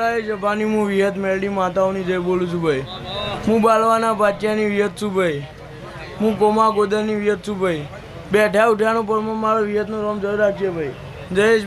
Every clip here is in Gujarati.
બાલાએ જપાની હું વિયત મેલડી માતાઓની જય બોલું છું ભાઈ. હું બાલવાના પાટિયાની વિયત છું ભાઈ. હું કોમા ગોદરની વિયત છું ભાઈ. બેઠા ઉઠ્યાનો પરમો મારો વિયતનો રોમ જય રાખીએ ભાઈ. જયેશ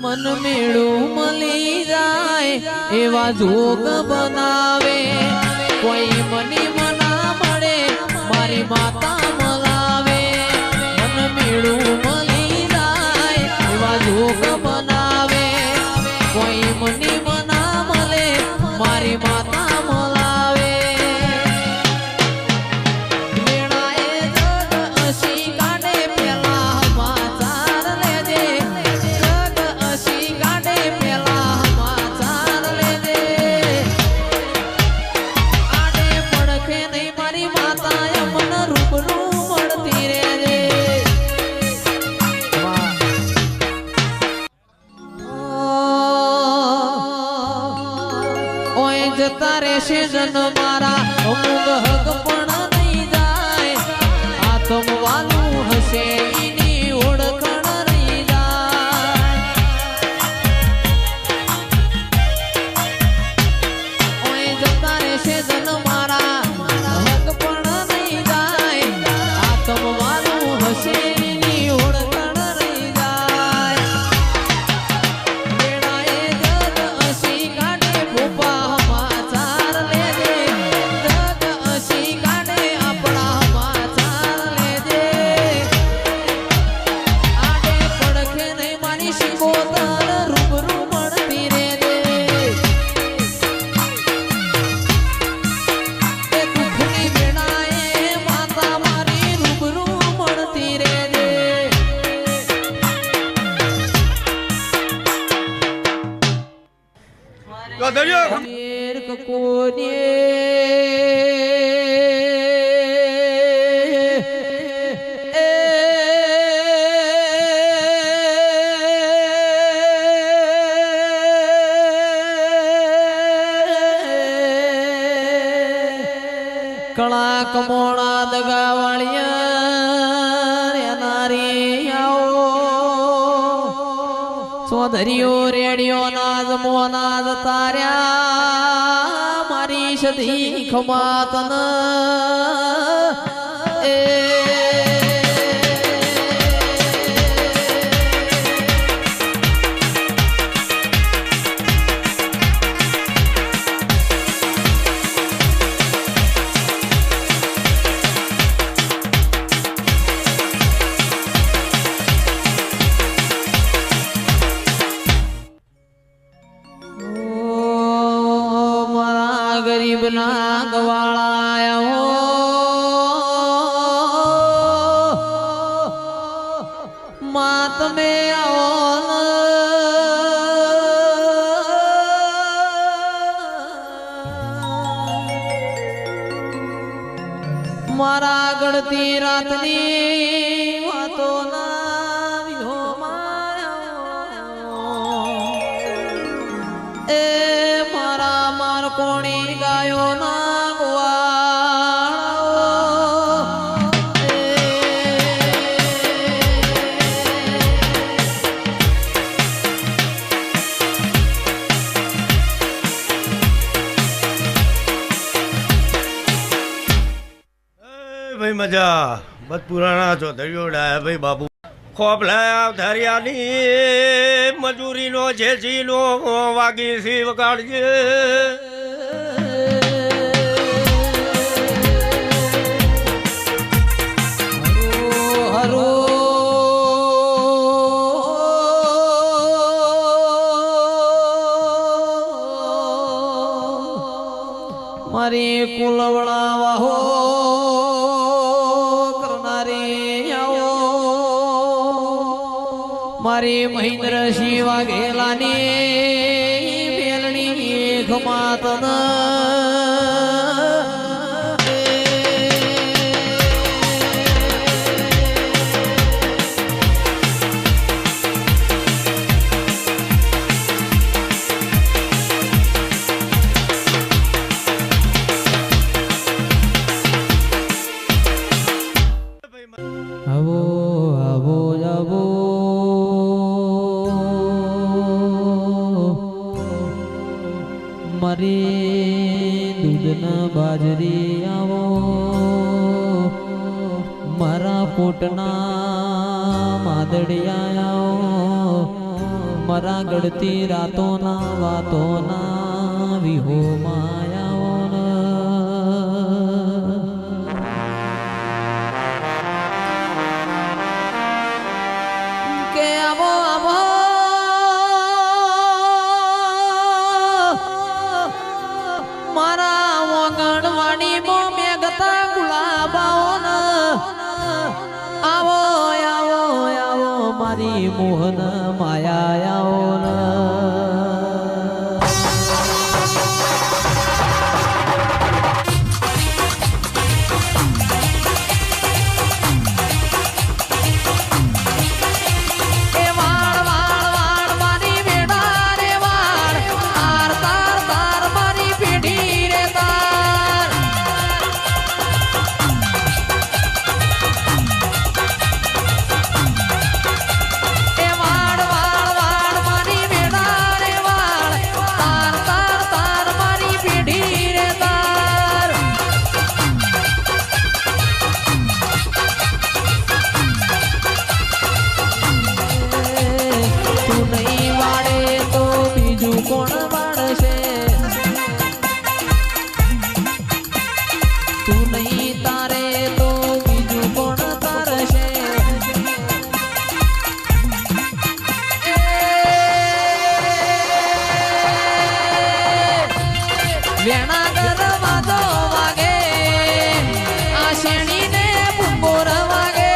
મન મેળું મળી જાય એવા જોગ બનાવે કોઈ મને મના મળે મારી માતા મલાવે. મન મેળું મળી જાય એવા જોગ બનાવે કોઈ મને મના મળે મારી માતા મલાવે. મેળાએ જગ અસી કાઢે પેલા સમાચાર લેજે. જગ અસી કાઢે પેલા સમાચાર લેજે. આડે પડખે નહીં મારી માતા મન રૂબરૂ મળતી રહેજે. ઓય જતા રહેશે જન મારા અમુક હક પણ નહીં જાય. આતમ વાલું હશે એની ઓળખણ નહીં જાય. ઓય જતા રહેશે જન મારા હક પણ નહીં જાય. આતમ વાલું હશે એની ઓળખણ નહીં જાય. મેળાએ જગ અસી કાઢે ભૂપા સમાચાર લેજે. જગ અસી કાઢે આપણા સમાચાર લેજે. આડે પડખે નહીં મારી શિકોતર રૂબરૂ મળતી રહેજે. એ દુઃખની વેળાએ માતા મારી રૂબરૂ મળતી રહેજે. વીર કકોને કળા કમોણા દગા વાળિયા નારી આવો ચોધરીઓ રેડિયો નાદ મોનાદ તાર્યા મારી સધી ખમાતન એ ગરીબ ના ગવાળા માં તમે આવો મારા ગળતી રાતની વાતો ના વિહોમાં એ મારા માર કોણી ગાયો ના ગવાળો ભાઈ મજા બસ પુરાણા ચોધરીઓ ડાયા ભાઈ બાપુ ખોપલા ધરિયાની મજૂરીનો જેસીનો વાગી સી વગાડજે. હરો મારી કુલવડા વાહો કરનારી આવો મારી મહેન્દ્રસિંહ વાઘેલાની મેલણી ખમાતન આવો આવો આવો મારી દૂધના બાજરી આવો મારા પોટના માદડિયા આવો મારા ગળતી રાતોના વાતોના વિહો માયાઓ કે આવો આવો મારા વગણવાણી મો મેઘતા ગુલાબાઓ આવો આવો આવો મારી મોહન માયાઓ કોણ વાળશે તું નહીં તારે તો બીજું કોણ તારશે વેણા ગરવાજો વાગે આ શેણીને બુંબોર વાગે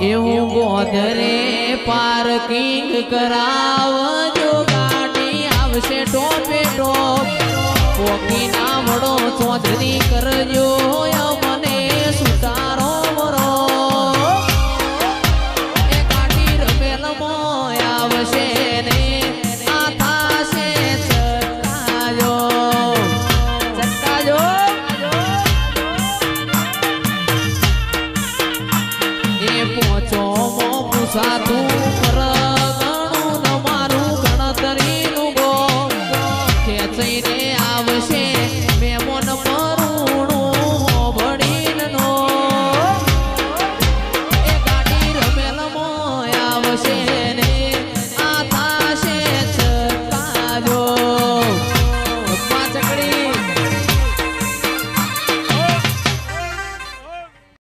એવું ગોધરે પાર્કિંગ કરાવજો ગાડી આવશે ટોપે ટોપ પોકી ના વડો ચોધરી કરજો મને સુતારો વરો એ ગાડી રમેલમાં આવશે ને આ થાશે ચટકાજો ચટકાજો એ પોચો મો પૂછાતું